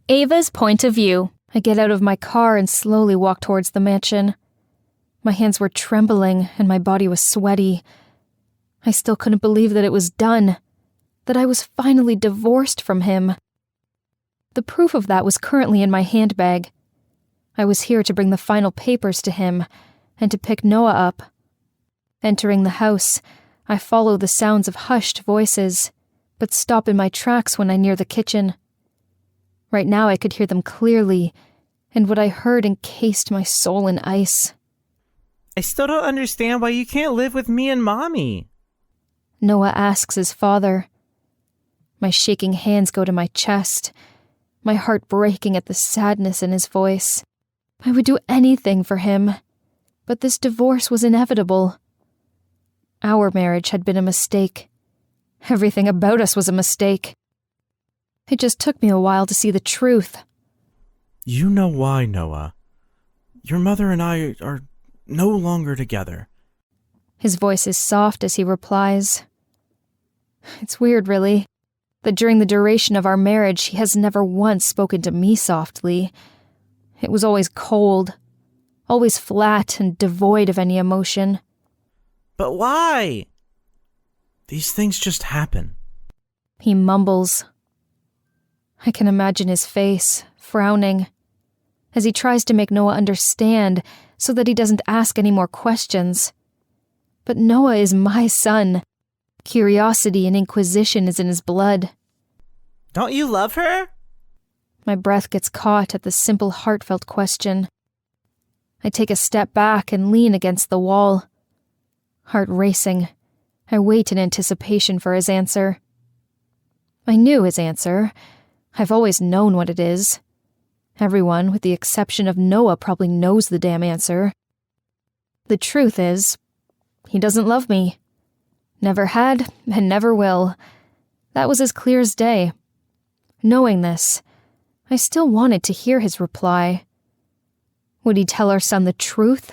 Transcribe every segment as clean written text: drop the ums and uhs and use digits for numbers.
Ava's point of view. I get out of my car and slowly walk towards the mansion. My hands were trembling and my body was sweaty. I still couldn't believe that it was done, that I was finally divorced from him. The proof of that was currently in my handbag. I was here to bring the final papers to him and to pick Noah up. Entering the house, I follow the sounds of hushed voices, but stop in my tracks when I near the kitchen. Right now I could hear them clearly, and what I heard encased my soul in ice. I still don't understand why you can't live with me and Mommy. Noah asks his father. My shaking hands go to my chest, my heart breaking at the sadness in his voice. I would do anything for him, but this divorce was inevitable. Our marriage had been a mistake. Everything about us was a mistake. It just took me a while to see the truth. You know why, Noah. Your mother and I are no longer together. His voice is soft as he replies. It's weird, really, that during the duration of our marriage he has never once spoken to me softly. It was always cold, always flat and devoid of any emotion. But why? These things just happen. He mumbles. I can imagine his face, frowning, as he tries to make Noah understand so that he doesn't ask any more questions. But Noah is my son. Curiosity and inquisition is in his blood. Don't you love her? My breath gets caught at the simple, heartfelt question. I take a step back and lean against the wall. Heart racing, I wait in anticipation for his answer. I knew his answer. I've always known what it is. Everyone, with the exception of Noah, probably knows the damn answer. The truth is, he doesn't love me. Never had, and never will. That was as clear as day. Knowing this, I still wanted to hear his reply. Would he tell our son the truth,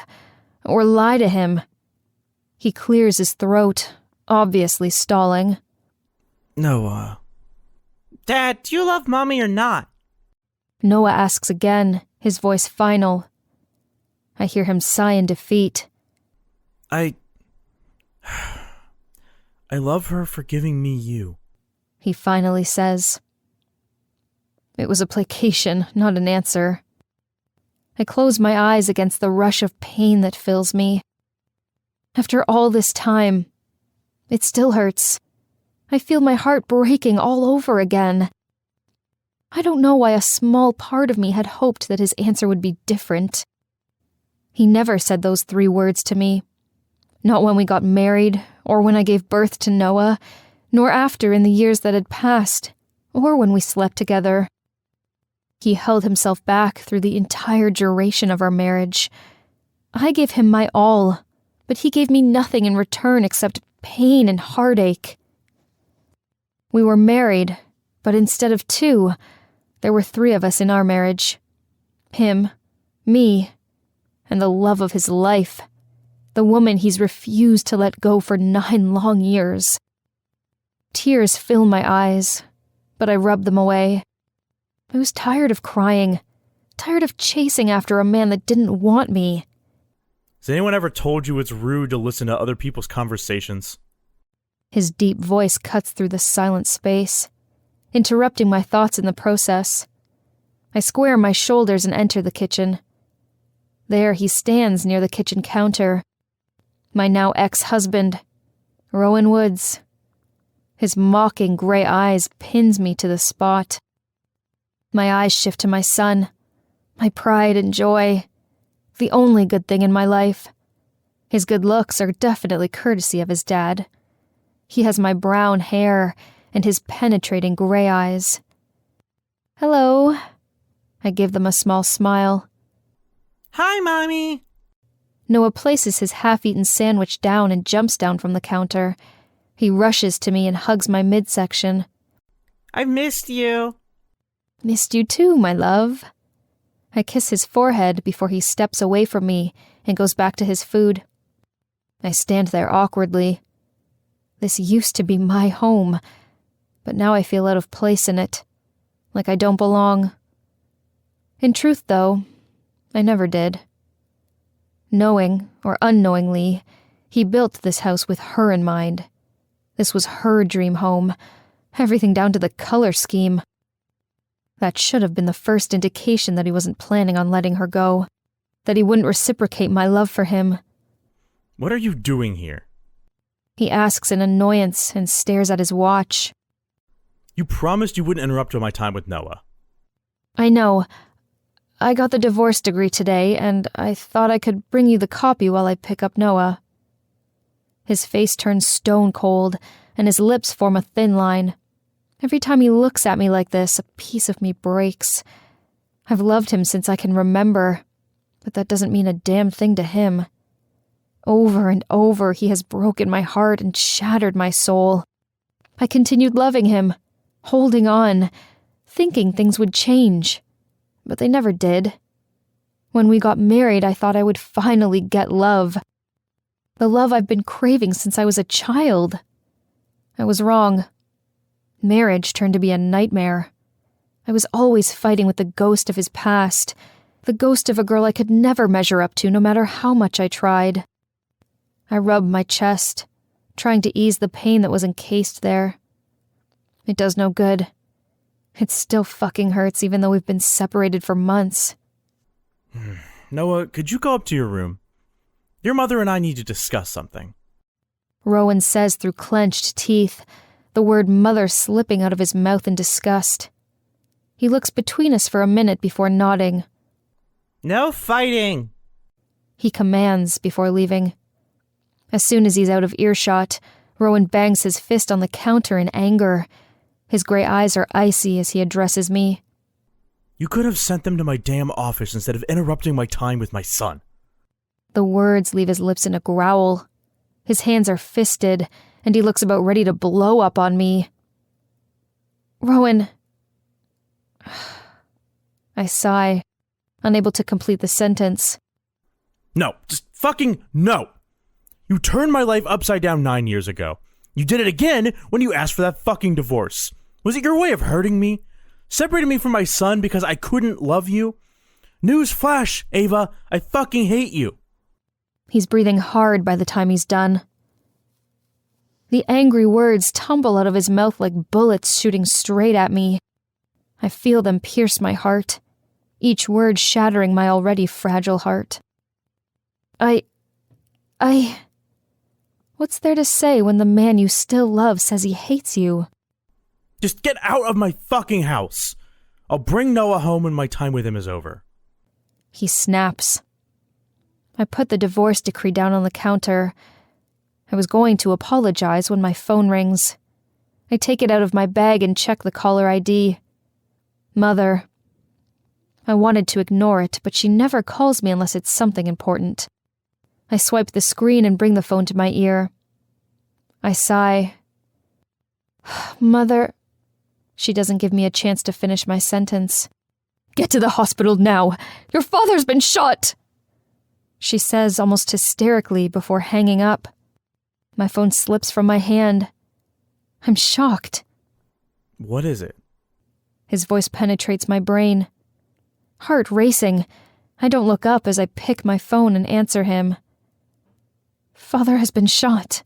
or lie to him? He clears his throat, obviously stalling. Noah. Dad, do you love Mommy or not? Noah asks again, his voice final. I hear him sigh in defeat. I love her for giving me you. He finally says. It was a placation, not an answer. I close my eyes against the rush of pain that fills me. After all this time, it still hurts. I feel my heart breaking all over again. I don't know why a small part of me had hoped that his answer would be different. He never said those 3 words to me. Not when we got married, or when I gave birth to Noah, nor after in the years that had passed, or when we slept together. He held himself back through the entire duration of our marriage. I gave him my all, but he gave me nothing in return except pain and heartache. We were married, but instead of 2, there were 3 of us in our marriage. Him, me, and the love of his life, the woman he's refused to let go for 9 long years. Tears fill my eyes, but I rub them away. I was tired of crying, tired of chasing after a man that didn't want me. Has anyone ever told you it's rude to listen to other people's conversations? His deep voice cuts through the silent space, interrupting my thoughts in the process. I square my shoulders and enter the kitchen. There he stands near the kitchen counter. My now ex-husband, Rowan Woods. His mocking gray eyes pins me to the spot. My eyes shift to my son, my pride and joy, the only good thing in my life. His good looks are definitely courtesy of his dad. He has my brown hair and his penetrating gray eyes. Hello. I give them a small smile. Hi, Mommy. Noah places his half-eaten sandwich down and jumps down from the counter. He rushes to me and hugs my midsection. I've missed you. Missed you too, my love. I kiss his forehead before he steps away from me and goes back to his food. I stand there awkwardly. This used to be my home, but now I feel out of place in it, like I don't belong, In truth, though, I never did. Knowing or unknowingly, he built this house with her in mind. This was her dream home, everything down to the color scheme. That should have been the first indication that he wasn't planning on letting her go, that he wouldn't reciprocate my love for him. What are you doing here? He asks in annoyance and stares at his watch. You promised you wouldn't interrupt my time with Noah. I know. I got the divorce degree today, and I thought I could bring you the copy while I pick up Noah. His face turns stone cold, and his lips form a thin line. Every time he looks at me like this, a piece of me breaks. I've loved him since I can remember, but that doesn't mean a damn thing to him. Over and over, he has broken my heart and shattered my soul. I continued loving him, holding on, thinking things would change. But they never did. When we got married, I thought I would finally get love. The love I've been craving since I was a child. I was wrong. Marriage turned to be a nightmare. I was always fighting with the ghost of his past, the ghost of a girl I could never measure up to no matter how much I tried. I rubbed my chest, trying to ease the pain that was encased there. It does no good. It still fucking hurts even though we've been separated for months. Noah, could you go up to your room? Your mother and I need to discuss something. Rowan says through clenched teeth, the word mother slipping out of his mouth in disgust. He looks between us for a minute before nodding. No fighting! He commands before leaving. As soon as he's out of earshot, Rowan bangs his fist on the counter in anger. His gray eyes are icy as he addresses me. You could have sent them to my damn office instead of interrupting my time with my son. The words leave his lips in a growl. His hands are fisted, and he looks about ready to blow up on me. Rowan. I sigh, unable to complete the sentence. No, just fucking no! You turned my life upside down 9 years ago. You did it again when you asked for that fucking divorce. Was it your way of hurting me? Separating me from my son because I couldn't love you? Newsflash, Ava, I fucking hate you. He's breathing hard by the time he's done. The angry words tumble out of his mouth like bullets shooting straight at me. I feel them pierce my heart, each word shattering my already fragile heart. What's there to say when the man you still love says he hates you? Just get out of my fucking house. I'll bring Noah home when my time with him is over. He snaps. I put the divorce decree down on the counter. I was going to apologize when my phone rings. I take it out of my bag and check the caller ID. Mother. I wanted to ignore it, but she never calls me unless it's something important. I swipe the screen and bring the phone to my ear. I sigh. Mother. She doesn't give me a chance to finish my sentence. Get to the hospital now. Your father's been shot, she says almost hysterically before hanging up. My phone slips from my hand. I'm shocked. What is it? His voice penetrates my brain. Heart racing, I don't look up as I pick my phone and answer him. Father has been shot.